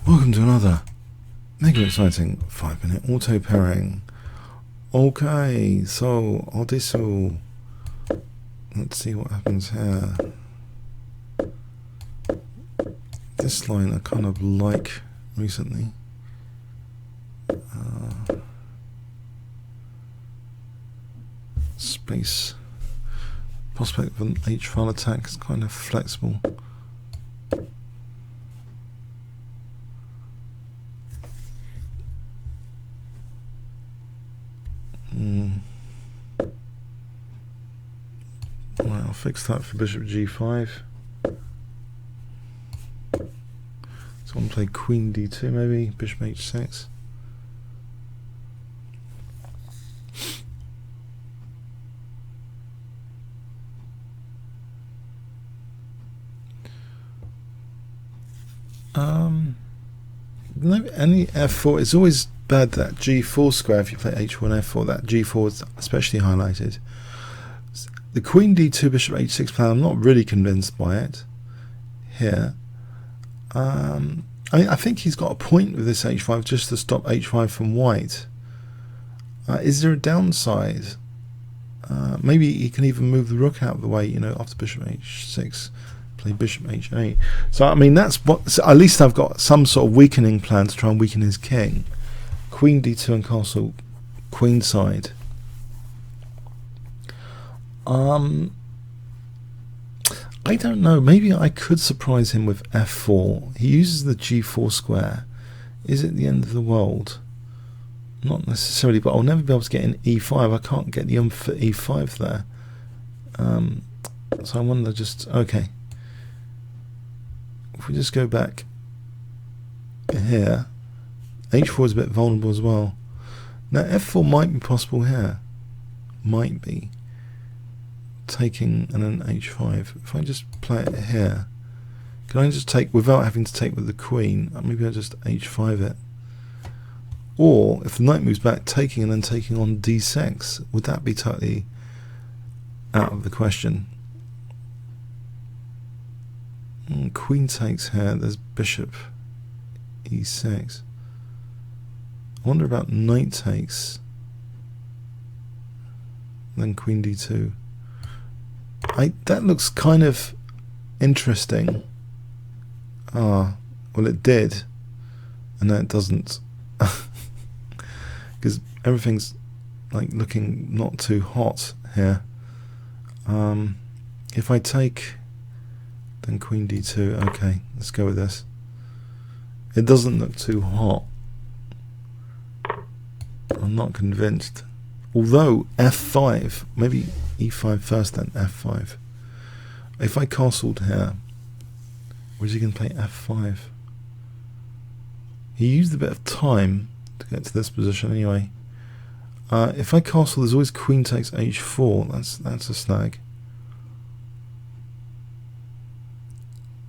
Welcome to another mega exciting 5-minute auto pairing. Okay, so odisseu. Let's see what happens here. This line I kind of like recently. Space prospect of an H file attack is kind of flexible. Right, I'll fix that for bishop G5. So I'm going to play queen D2 maybe, bishop H6. Any F4, it's always bad that G4 square if you play H1 F4, that G4 is especially highlighted. The queen D2 bishop H6 plan, I'm not really convinced by it here. I think he's got a point with this H5 just to stop H5 from white. Is there a downside? Maybe he can even move the rook out of the way, you know, after bishop H6. Play bishop H8. So I mean that's what, so at least I've got some sort of weakening plan to try and weaken his king. Queen D2 and castle queen side. I don't know, maybe I could surprise him with F4. He uses the G4 square. Is it the end of the world? Not necessarily, but I'll never be able to get an E5. I can't get the for E5 there. So I wonder just, okay. If we just go back here, H4 is a bit vulnerable as well. Now F4 might be possible here. Might be. Taking and then H5. If I just play it here, can I just take, without having to take with the queen, maybe I'll just H5 it. Or, if the knight moves back, taking and then taking on D6. Would that be totally out of the question? Queen takes here, there's bishop E6. I wonder about knight takes. Then queen D2. That looks kind of interesting. Well it did. And then it doesn't. Because everything's like looking not too hot here. If I take then queen D2, okay, let's go with this. It doesn't look too hot. I'm not convinced. Although F5, maybe E5 first then F5. If I castled here, where's he going to play F5? He used a bit of time to get to this position anyway. If I castle, there's always queen takes H4. That's a snag.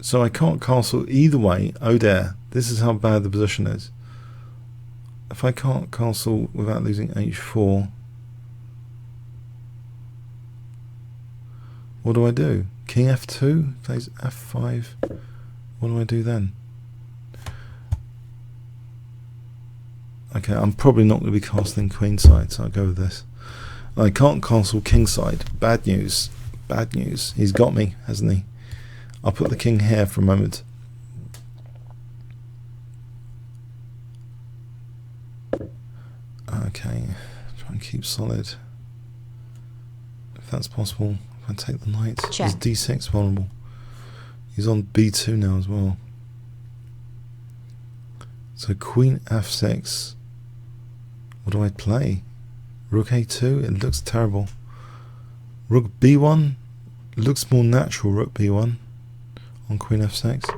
So I can't castle either way. Oh dear, this is how bad the position is. If I can't castle without losing H4, what do I do? King F2 plays F5. What do I do then? Okay, I'm probably not going to be castling queen side, so I'll go with this. I can't castle king side. Bad news. Bad news. He's got me, hasn't he? I'll put the king here for a moment. Okay, try and keep solid. If that's possible. If I take the knight, he's D6 vulnerable. He's on B2 now as well. So queen F6. What do I play? Rook A2, it looks terrible. Rook B1, looks more natural, rook B1 on queen F6.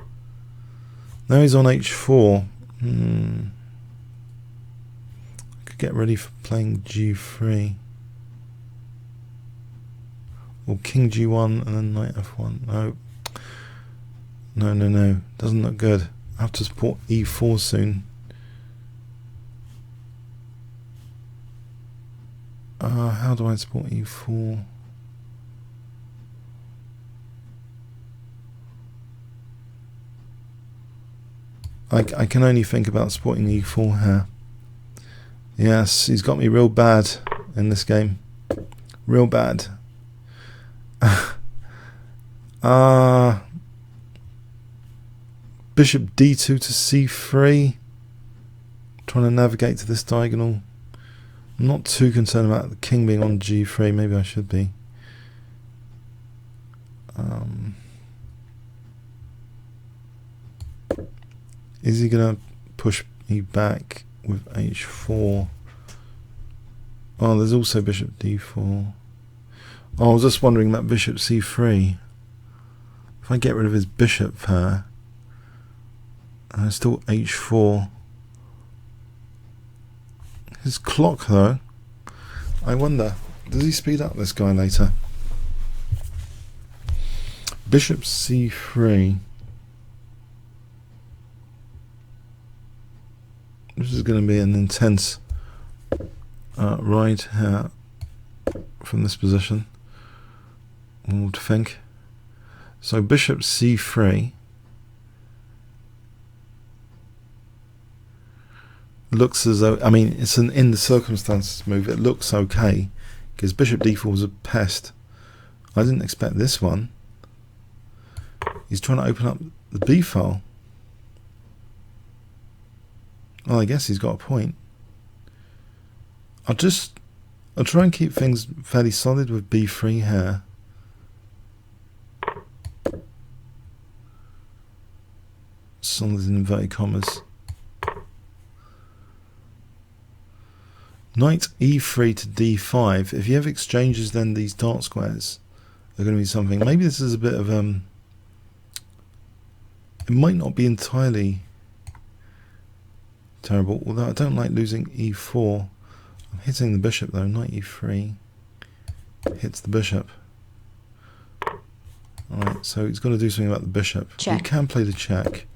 Now he's on H4. I could get ready for playing G3. Or king G1 and then knight F1. No. Doesn't look good. I have to support E4 soon. How do I support E4? I can only think about supporting e4 here. Yes, he's got me real bad in this game. Real bad. Bishop d2 to c3. Trying to navigate to this diagonal. I'm not too concerned about the king being on g3. Maybe I should be. Is he going to push me back with h4? Oh, there's also bishop d4. Oh, I was just wondering that bishop c3. If I get rid of his bishop there, and still h4. His clock, though, I wonder, does he speed up this guy later? Bishop c3. This is going to be an intense ride here from this position, I would think. So bishop c3 looks as though, I mean, it's an in the circumstances move. It looks okay because bishop d4 was a pest. I didn't expect this one. He's trying to open up the b file. Well, I guess he's got a point. I'll try and keep things fairly solid with b3 here. Solid in inverted commas. Knight e3 to d5. If you have exchanges, then these dark squares are going to be something. Maybe this is a bit of it might not be entirely terrible, although I don't like losing e4. I'm hitting the bishop though. Knight e3 hits the bishop. Alright, so he's got to do something about the bishop. Check. He can play the check,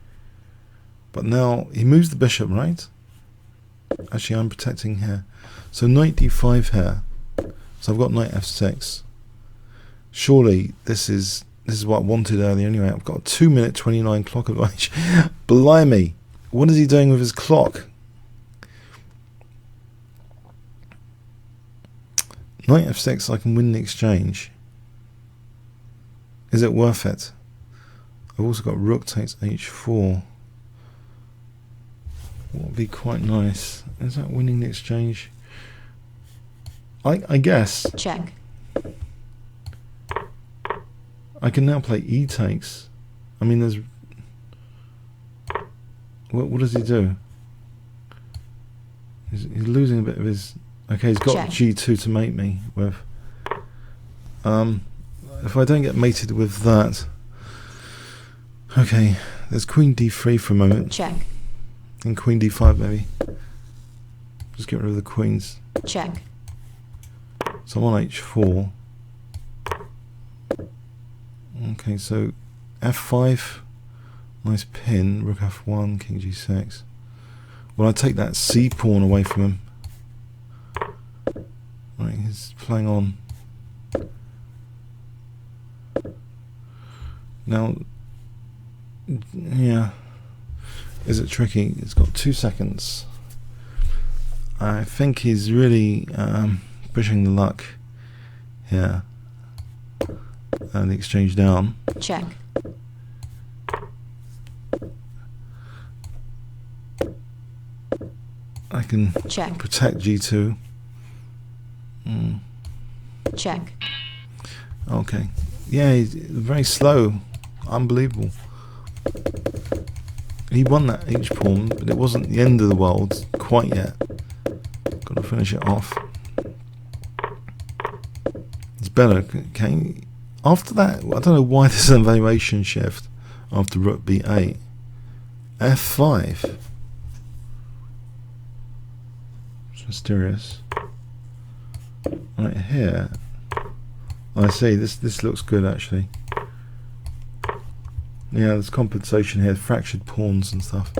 but now he moves the bishop, right? Actually, I'm protecting here. So knight d5 here. So I've got knight f6. Surely this is what I wanted earlier anyway. I've got a 2-minute 29 clock advantage. Blimey. What is he doing with his clock? Knight f6, I can win the exchange. Is it worth it? I've also got rook takes h4. What would be quite nice? Is that winning the exchange? I guess. Check. I can now play e takes. I mean, there's. What does he do? He's losing a bit of his. Okay, he's got Check. g2 to mate me with. If I don't get mated with that. Okay, there's queen d3 for a moment. Check. And queen d5 maybe. Just get rid of the queens. Check. So I'm on h4. Okay, so f5. Nice pin. Rook f1, king g6. Well, I take that c pawn away from him. Right, he's playing on. Now, yeah. Is it tricky? It's got 2 seconds. I think he's really pushing the luck here. And the exchange down. Check. I can Check. protect g2. Check. Okay. Yeah, he's very slow. Unbelievable. He won that h pawn, but it wasn't the end of the world quite yet. Got to finish it off. It's better. Okay. After that, I don't know why there's an evaluation shift after rook b8. f5. It's mysterious. Right here. I see. This looks good actually. Yeah, there's compensation here, fractured pawns and stuff.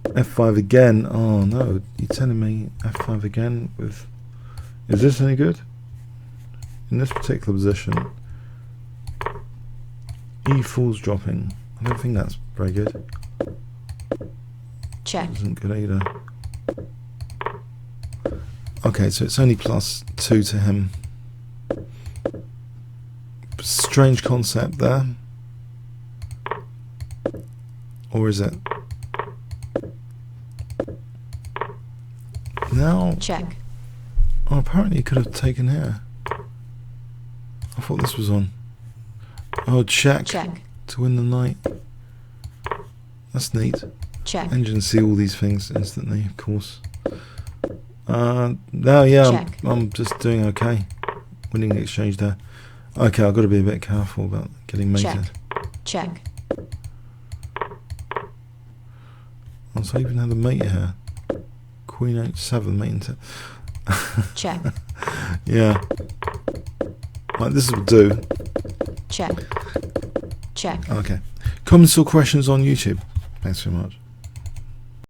f5 again. Oh no, you're telling me f5 again with... Is this any good? In this particular position, e4's dropping. I don't think that's very good. Check. Isn't good either. Okay, so it's only +2 to him. Strange concept there. Or is it? Now... Check. Oh, apparently he could have taken here. I thought this was on. Oh, check. Check. To win the knight. That's neat. Check. Engines see all these things instantly, of course. No, yeah, I'm just doing okay. Winning the exchange there. Okay, I've got to be a bit careful about getting mated. Check. Oh, so I even had a mate here. Queen H7 mate into... Check. Yeah. Right, this will do. Check. Check. Okay. Comments or questions on YouTube? Thanks very much.